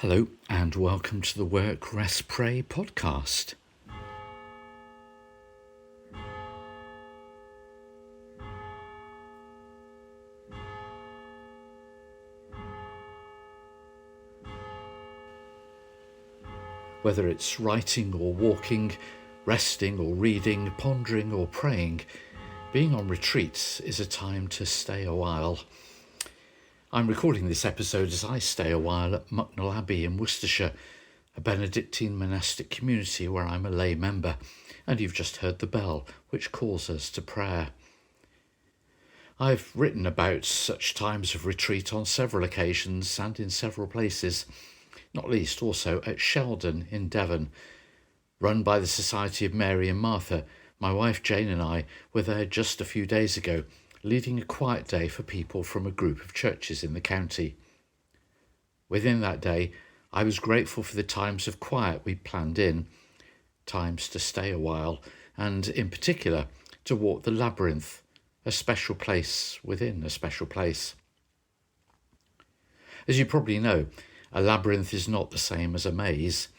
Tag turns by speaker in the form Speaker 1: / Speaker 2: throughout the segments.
Speaker 1: Hello and welcome to the Work.Rest.Pray podcast. Whether it's writing or walking, resting or reading, pondering or praying, being on retreats is a time to stay a while. I'm recording this episode as I stay a while at Mucknell Abbey in Worcestershire, a Benedictine monastic community where I'm a lay member, and you've just heard the bell which calls us to prayer. I've written about such times of retreat on several occasions and in several places, not least also at Sheldon in Devon. Run by the Society of Mary and Martha, my wife Jane and I were there just a few days ago, leading a quiet day for people from a group of churches in the county. Within that day, I was grateful for the times of quiet we'd planned in, times to stay a while, and in particular to walk the labyrinth, a special place within a special place. As you probably know, a labyrinth is not the same as a maze.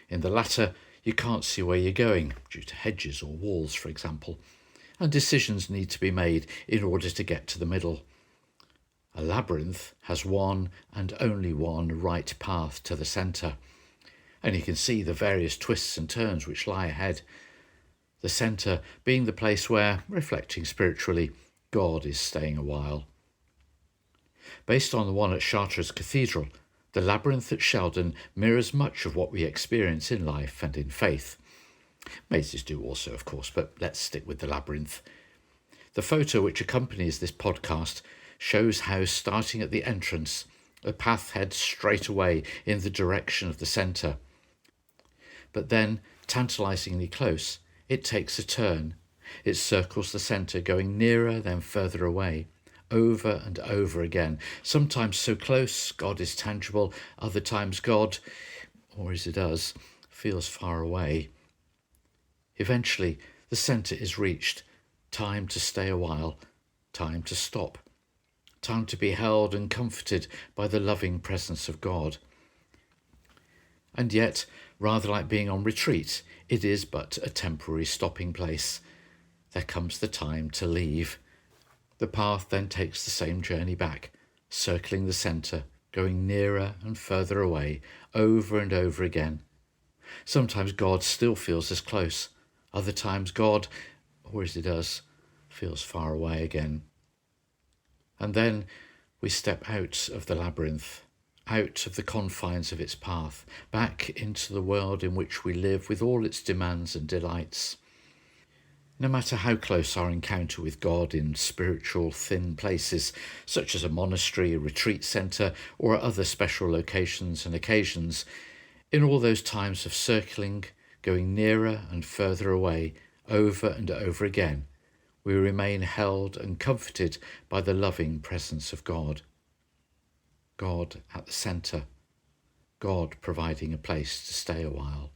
Speaker 1: In the latter, you can't see where you're going, due to hedges or walls, for example, and decisions need to be made in order to get to the middle. A labyrinth has one and only one right path to the centre, and you can see the various twists and turns which lie ahead. The centre being the place where, reflecting spiritually, God is staying a while. Based on the one at Chartres Cathedral, the labyrinth at Sheldon mirrors much of what we experience in life and in faith. Mazes do also, of course, but let's stick with the labyrinth. The photo which accompanies this podcast shows how, starting at the entrance, the path heads straight away in the direction of the centre. But then, tantalisingly close, it takes a turn. It circles the centre, going nearer then further away, over and over again. Sometimes so close, God is tangible. Other times God, or as it does, feels far away. Eventually, the centre is reached. Time to stay a while. Time to stop. Time to be held and comforted by the loving presence of God. And yet, rather like being on retreat, it is but a temporary stopping place. There comes the time to leave. The path then takes the same journey back, circling the centre, going nearer and further away, over and over again. Sometimes God still feels as close. Other times God, or as he does, feels far away again. And then we step out of the labyrinth, out of the confines of its path, back into the world in which we live with all its demands and delights. No matter how close our encounter with God in spiritual thin places, such as a monastery, a retreat centre, or other special locations and occasions, in all those times of circling, going nearer and further away, over and over again, we remain held and comforted by the loving presence of God. God at the centre, God providing a place to stay a while.